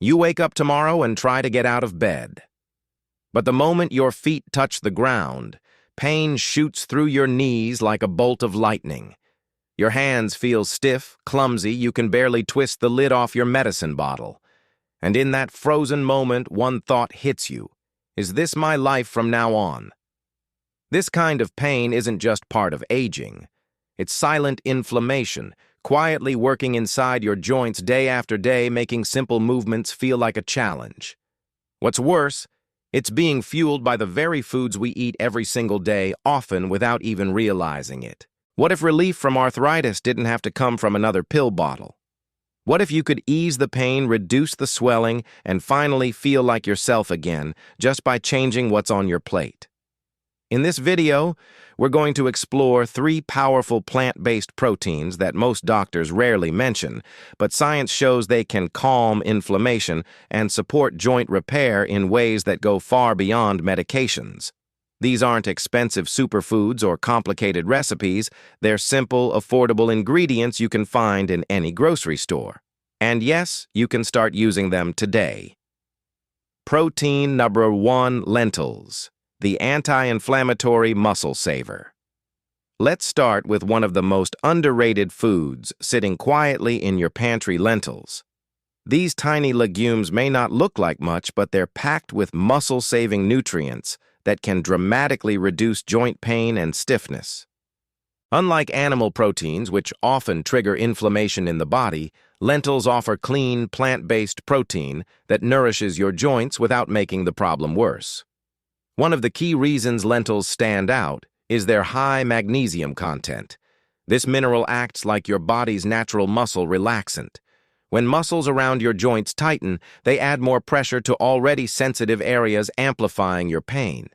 You wake up tomorrow and try to get out of bed. But the moment your feet touch the ground, pain shoots through your knees like a bolt of lightning. Your hands feel stiff, clumsy, you can barely twist the lid off your medicine bottle. And in that frozen moment, one thought hits you. Is this my life from now on? This kind of pain isn't just part of aging. It's silent inflammation, quietly working inside your joints day after day, making simple movements feel like a challenge. What's worse, it's being fueled by the very foods we eat every single day, often without even realizing it. What if relief from arthritis didn't have to come from another pill bottle? What if you could ease the pain, reduce the swelling, and finally feel like yourself again, just by changing what's on your plate? In this video, we're going to explore 3 powerful plant-based proteins that most doctors rarely mention, but science shows they can calm inflammation and support joint repair in ways that go far beyond medications. These aren't expensive superfoods or complicated recipes. They're simple, affordable ingredients you can find in any grocery store. And yes, you can start using them today. Protein number 1, lentils, the anti-inflammatory muscle saver. Let's start with one of the most underrated foods sitting quietly in your pantry: lentils. These tiny legumes may not look like much, but they're packed with muscle-saving nutrients that can dramatically reduce joint pain and stiffness. Unlike animal proteins, which often trigger inflammation in the body, lentils offer clean, plant-based protein that nourishes your joints without making the problem worse. One of the key reasons lentils stand out is their high magnesium content. This mineral acts like your body's natural muscle relaxant. When muscles around your joints tighten, they add more pressure to already sensitive areas, amplifying your pain.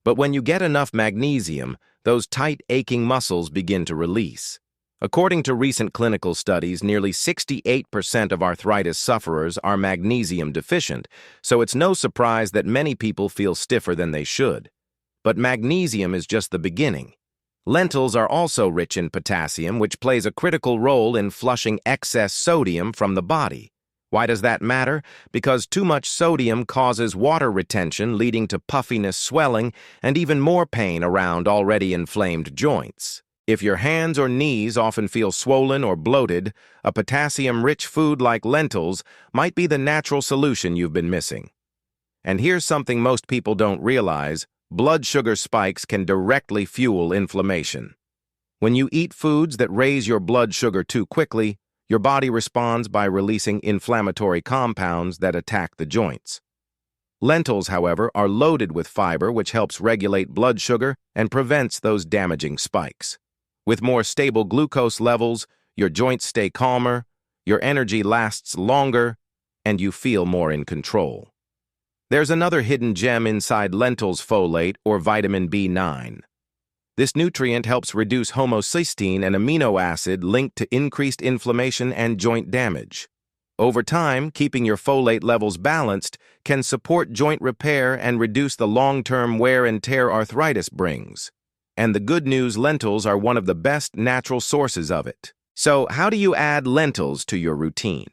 But when you get enough magnesium, those tight, aching muscles begin to release. According to recent clinical studies, nearly 68% of arthritis sufferers are magnesium deficient, so it's no surprise that many people feel stiffer than they should. But magnesium is just the beginning. Lentils are also rich in potassium, which plays a critical role in flushing excess sodium from the body. Why does that matter? Because too much sodium causes water retention, leading to puffiness, swelling, and even more pain around already inflamed joints. If your hands or knees often feel swollen or bloated, a potassium-rich food like lentils might be the natural solution you've been missing. And here's something most people don't realize: blood sugar spikes can directly fuel inflammation. When you eat foods that raise your blood sugar too quickly, your body responds by releasing inflammatory compounds that attack the joints. Lentils, however, are loaded with fiber, which helps regulate blood sugar and prevents those damaging spikes. With more stable glucose levels, your joints stay calmer, your energy lasts longer, and you feel more in control. There's another hidden gem inside lentils: folate, or vitamin B9. This nutrient helps reduce homocysteine, an amino acid linked to increased inflammation and joint damage. Over time, keeping your folate levels balanced can support joint repair and reduce the long-term wear and tear arthritis brings. And the good news, lentils are one of the best natural sources of it. So, how do you add lentils to your routine?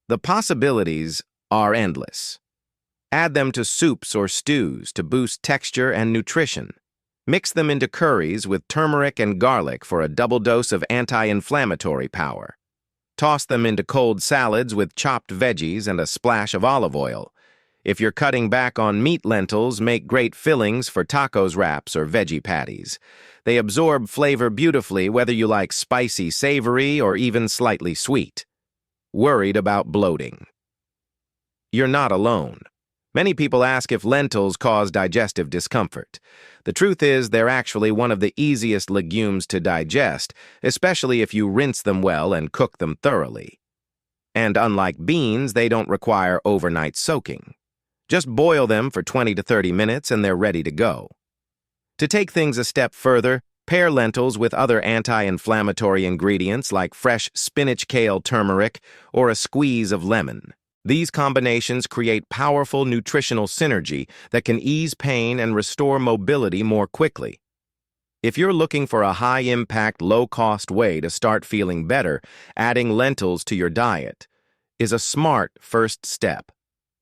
The possibilities are endless. Add them to soups or stews to boost texture and nutrition. Mix them into curries with turmeric and garlic for a double dose of anti-inflammatory power. Toss them into cold salads with chopped veggies and a splash of olive oil. If you're cutting back on meat, lentils make great fillings for tacos, wraps, or veggie patties. They absorb flavor beautifully, whether you like spicy, savory, or even slightly sweet. Worried about bloating? You're not alone. Many people ask if lentils cause digestive discomfort. The truth is, they're actually one of the easiest legumes to digest, especially if you rinse them well and cook them thoroughly. And unlike beans, they don't require overnight soaking. Just boil them for 20 to 30 minutes and they're ready to go. To take things a step further, pair lentils with other anti-inflammatory ingredients like fresh spinach, kale, turmeric, or a squeeze of lemon. These combinations create powerful nutritional synergy that can ease pain and restore mobility more quickly. If you're looking for a high-impact, low-cost way to start feeling better, adding lentils to your diet is a smart first step.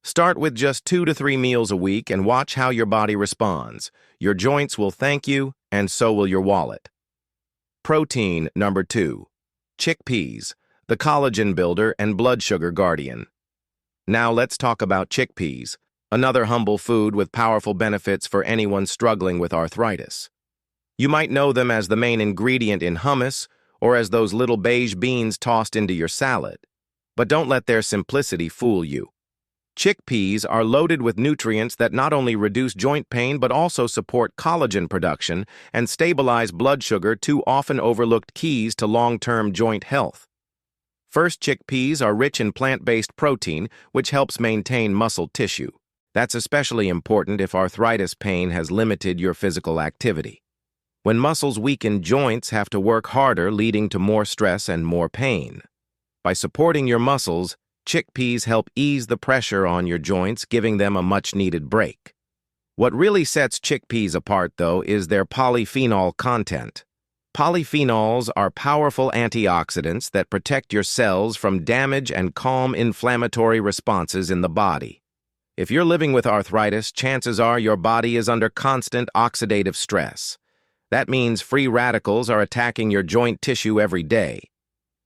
Start with just 2 to 3 meals a week and watch how your body responds. Your joints will thank you, and so will your wallet. Protein number 2. Chickpeas, the collagen builder and blood sugar guardian. Now let's talk about chickpeas, another humble food with powerful benefits for anyone struggling with arthritis. You might know them as the main ingredient in hummus or as those little beige beans tossed into your salad. But don't let their simplicity fool you. Chickpeas are loaded with nutrients that not only reduce joint pain but also support collagen production and stabilize blood sugar, two often overlooked keys to long-term joint health. First, chickpeas are rich in plant-based protein, which helps maintain muscle tissue. That's especially important if arthritis pain has limited your physical activity. When muscles weaken, joints have to work harder, leading to more stress and more pain. By supporting your muscles, chickpeas help ease the pressure on your joints, giving them a much-needed break. What really sets chickpeas apart, though, is their polyphenol content. Polyphenols are powerful antioxidants that protect your cells from damage and calm inflammatory responses in the body. If you're living with arthritis, chances are your body is under constant oxidative stress. That means free radicals are attacking your joint tissue every day.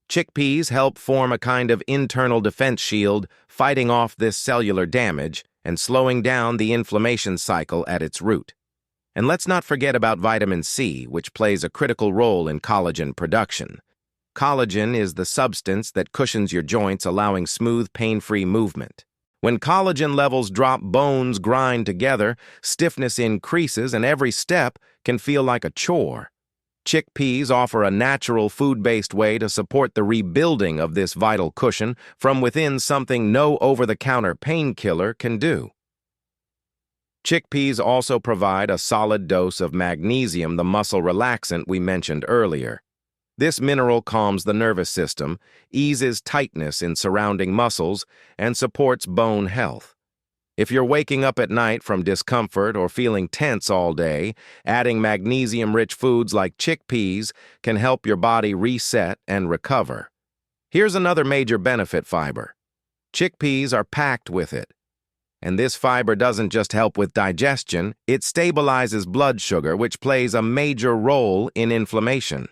Chickpeas help form a kind of internal defense shield, fighting off this cellular damage and slowing down the inflammation cycle at its root. And let's not forget about vitamin C, which plays a critical role in collagen production. Collagen is the substance that cushions your joints, allowing smooth, pain-free movement. When collagen levels drop, bones grind together, stiffness increases, and every step can feel like a chore. Chickpeas offer a natural food-based way to support the rebuilding of this vital cushion from within, something no over-the-counter painkiller can do. Chickpeas also provide a solid dose of magnesium, the muscle relaxant we mentioned earlier. This mineral calms the nervous system, eases tightness in surrounding muscles, and supports bone health. If you're waking up at night from discomfort or feeling tense all day, adding magnesium-rich foods like chickpeas can help your body reset and recover. Here's another major benefit: fiber. Chickpeas are packed with it. And this fiber doesn't just help with digestion, it stabilizes blood sugar, which plays a major role in inflammation.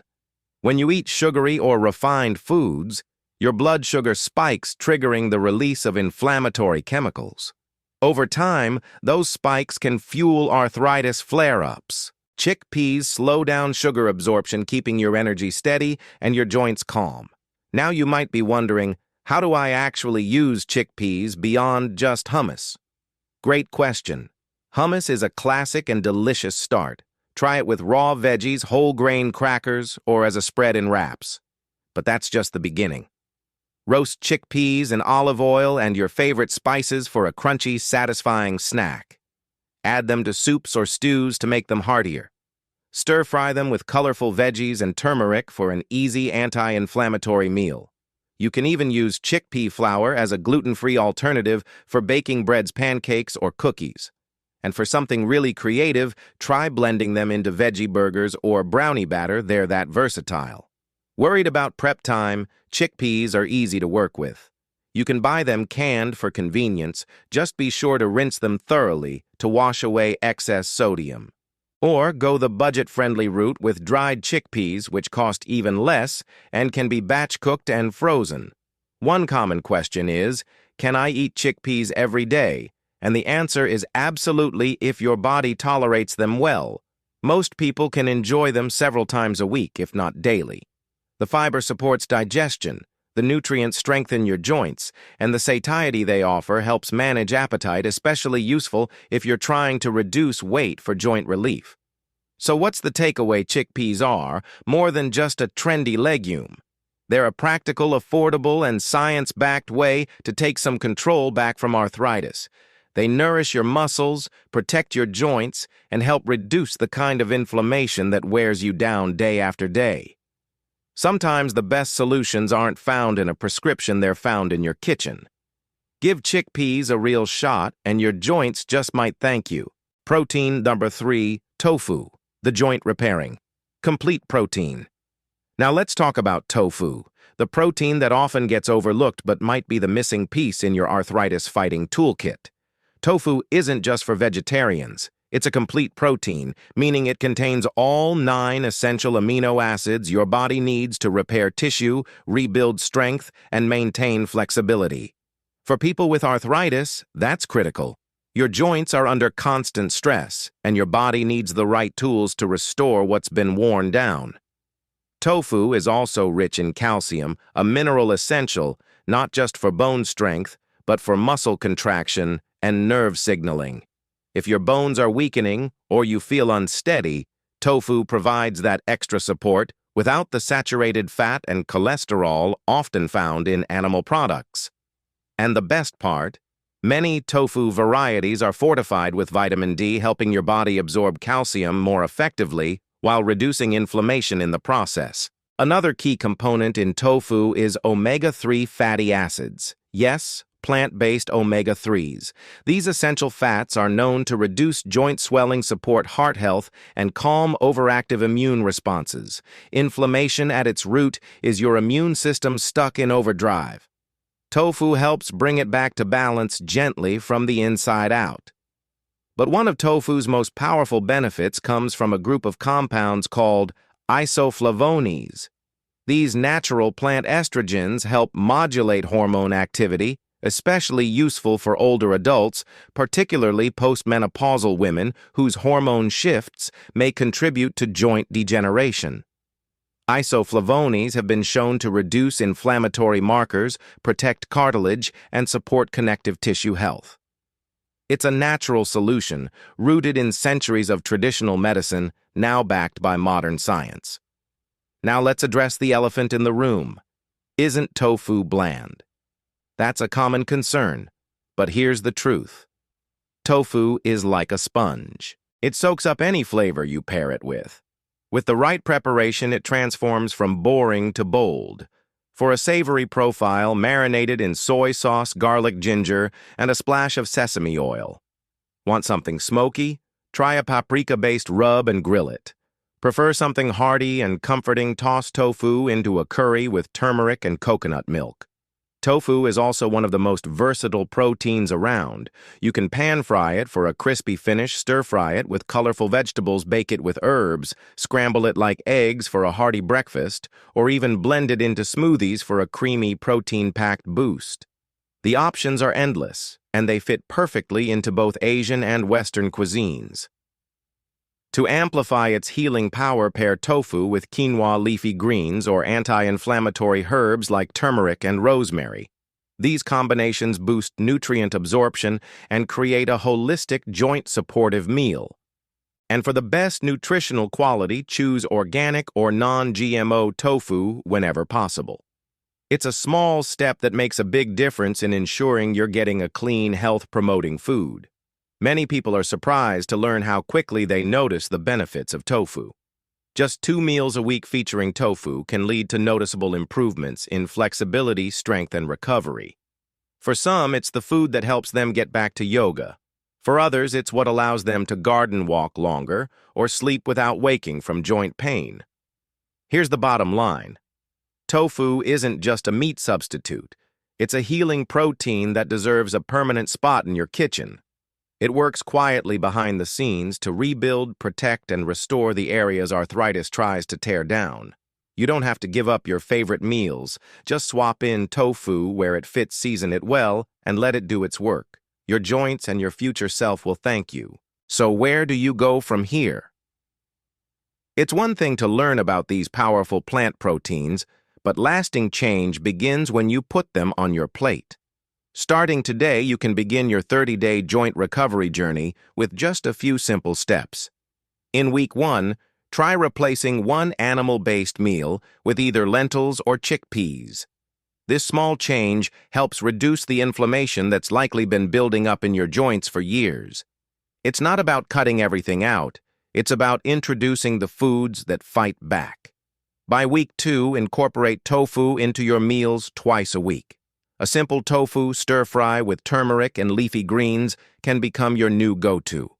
When you eat sugary or refined foods, your blood sugar spikes, triggering the release of inflammatory chemicals. Over time, those spikes can fuel arthritis flare-ups. Chickpeas slow down sugar absorption, keeping your energy steady and your joints calm. Now you might be wondering, how do I actually use chickpeas beyond just hummus? Great question. Hummus is a classic and delicious start. Try it with raw veggies, whole grain crackers, or as a spread in wraps. But that's just the beginning. Roast chickpeas in olive oil and your favorite spices for a crunchy, satisfying snack. Add them to soups or stews to make them heartier. Stir-fry them with colorful veggies and turmeric for an easy anti-inflammatory meal. You can even use chickpea flour as a gluten-free alternative for baking breads, pancakes, or cookies. And for something really creative, try blending them into veggie burgers or brownie batter. They're that versatile. Worried about prep time? Chickpeas are easy to work with. You can buy them canned for convenience. Just be sure to rinse them thoroughly to wash away excess sodium. Or go the budget-friendly route with dried chickpeas, which cost even less and can be batch-cooked and frozen. One common question is, can I eat chickpeas every day? And the answer is absolutely, if your body tolerates them well. Most people can enjoy them several times a week, if not daily. The fiber supports digestion, the nutrients strengthen your joints, and the satiety they offer helps manage appetite, especially useful if you're trying to reduce weight for joint relief. So what's the takeaway? Chickpeas are more than just a trendy legume. They're a practical, affordable, and science-backed way to take some control back from arthritis. They nourish your muscles, protect your joints, and help reduce the kind of inflammation that wears you down day after day. Sometimes the best solutions aren't found in a prescription, they're found in your kitchen. Give chickpeas a real shot, and your joints just might thank you. Protein number 3, tofu, the joint repairing. Complete protein. Now let's talk about tofu, the protein that often gets overlooked but might be the missing piece in your arthritis-fighting toolkit. Tofu isn't just for vegetarians. It's a complete protein, meaning it contains all 9 essential amino acids your body needs to repair tissue, rebuild strength, and maintain flexibility. For people with arthritis, that's critical. Your joints are under constant stress, and your body needs the right tools to restore what's been worn down. Tofu is also rich in calcium, a mineral essential not just for bone strength, but for muscle contraction and nerve signaling. If your bones are weakening or you feel unsteady, tofu provides that extra support without the saturated fat and cholesterol often found in animal products. And the best part, many tofu varieties are fortified with vitamin D, helping your body absorb calcium more effectively while reducing inflammation in the process. Another key component in tofu is omega-3 fatty acids. Yes, plant-based omega-3s. These essential fats are known to reduce joint swelling, support heart health, and calm overactive immune responses. Inflammation at its root is your immune system stuck in overdrive. Tofu helps bring it back to balance gently from the inside out. But one of tofu's most powerful benefits comes from a group of compounds called isoflavones. These natural plant estrogens help modulate hormone activity, especially useful for older adults, particularly postmenopausal women whose hormone shifts may contribute to joint degeneration. Isoflavones have been shown to reduce inflammatory markers, protect cartilage, and support connective tissue health. It's a natural solution, rooted in centuries of traditional medicine, now backed by modern science. Now let's address the elephant in the room. Isn't tofu bland? That's a common concern, but here's the truth. Tofu is like a sponge. It soaks up any flavor you pair it with. With the right preparation, it transforms from boring to bold. For a savory profile, marinated in soy sauce, garlic, ginger, and a splash of sesame oil. Want something smoky? Try a paprika-based rub and grill it. Prefer something hearty and comforting? Toss tofu into a curry with turmeric and coconut milk. Tofu is also one of the most versatile proteins around. You can pan-fry it for a crispy finish, stir-fry it with colorful vegetables, bake it with herbs, scramble it like eggs for a hearty breakfast, or even blend it into smoothies for a creamy, protein-packed boost. The options are endless, and they fit perfectly into both Asian and Western cuisines. To amplify its healing power, pair tofu with quinoa leafy greens or anti-inflammatory herbs like turmeric and rosemary. These combinations boost nutrient absorption and create a holistic, joint-supportive meal. And for the best nutritional quality, choose organic or non-GMO tofu whenever possible. It's a small step that makes a big difference in ensuring you're getting a clean, health-promoting food. Many people are surprised to learn how quickly they notice the benefits of tofu. Just 2 meals a week featuring tofu can lead to noticeable improvements in flexibility, strength, and recovery. For some, it's the food that helps them get back to yoga. For others, it's what allows them to garden walk longer or sleep without waking from joint pain. Here's the bottom line. Tofu isn't just a meat substitute. It's a healing protein that deserves a permanent spot in your kitchen. It works quietly behind the scenes to rebuild, protect, and restore the areas arthritis tries to tear down. You don't have to give up your favorite meals. Just swap in tofu where it fits, season it well, and let it do its work. Your joints and your future self will thank you. So where do you go from here? It's one thing to learn about these powerful plant proteins, but lasting change begins when you put them on your plate. Starting today, you can begin your 30-day joint recovery journey with just a few simple steps. In week 1, try replacing one animal-based meal with either lentils or chickpeas. This small change helps reduce the inflammation that's likely been building up in your joints for years. It's not about cutting everything out. It's about introducing the foods that fight back. By week 2, incorporate tofu into your meals twice a week. A simple tofu stir-fry with turmeric and leafy greens can become your new go-to.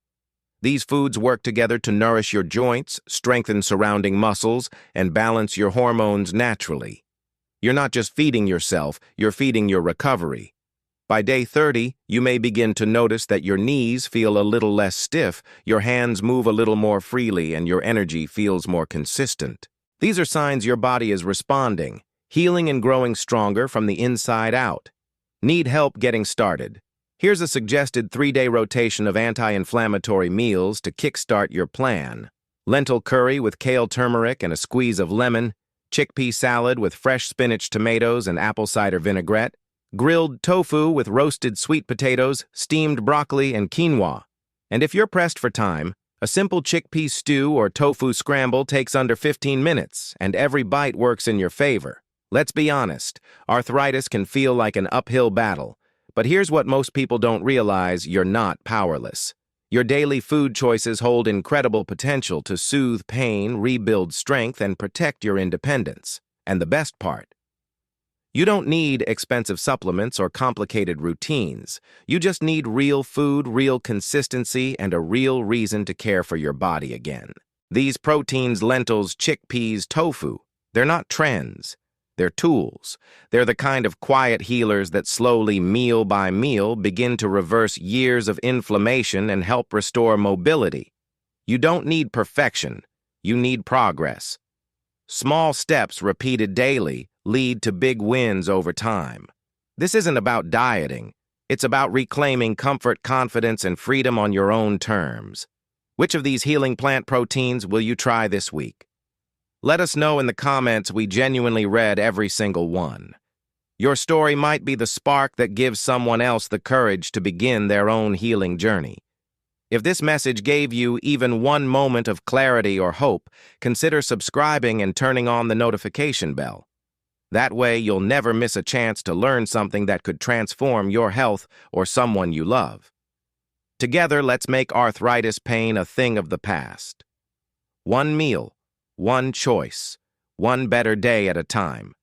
These foods work together to nourish your joints, strengthen surrounding muscles, and balance your hormones naturally. You're not just feeding yourself, you're feeding your recovery. By day 30, you may begin to notice that your knees feel a little less stiff, your hands move a little more freely, and your energy feels more consistent. These are signs your body is responding, healing and growing stronger from the inside out. Need help getting started? Here's a suggested 3-day rotation of anti-inflammatory meals to kickstart your plan. Lentil curry with kale turmeric and a squeeze of lemon, chickpea salad with fresh spinach tomatoes and apple cider vinaigrette, grilled tofu with roasted sweet potatoes, steamed broccoli, and quinoa. And if you're pressed for time, a simple chickpea stew or tofu scramble takes under 15 minutes, and every bite works in your favor. Let's be honest, arthritis can feel like an uphill battle, but here's what most people don't realize: you're not powerless. Your daily food choices hold incredible potential to soothe pain, rebuild strength, and protect your independence. And the best part: you don't need expensive supplements or complicated routines. You just need real food, real consistency, and a real reason to care for your body again. These proteins, lentils, chickpeas, tofu, they're not trends. They're tools. They're the kind of quiet healers that slowly, meal by meal, begin to reverse years of inflammation and help restore mobility. You don't need perfection. You need progress. Small steps repeated daily lead to big wins over time. This isn't about dieting. It's about reclaiming comfort, confidence, and freedom on your own terms. Which of these healing plant proteins will you try this week? Let us know in the comments. We genuinely read every single one. Your story might be the spark that gives someone else the courage to begin their own healing journey. If this message gave you even one moment of clarity or hope, consider subscribing and turning on the notification bell. That way, you'll never miss a chance to learn something that could transform your health or someone you love. Together, let's make arthritis pain a thing of the past. One meal, one choice, one better day at a time.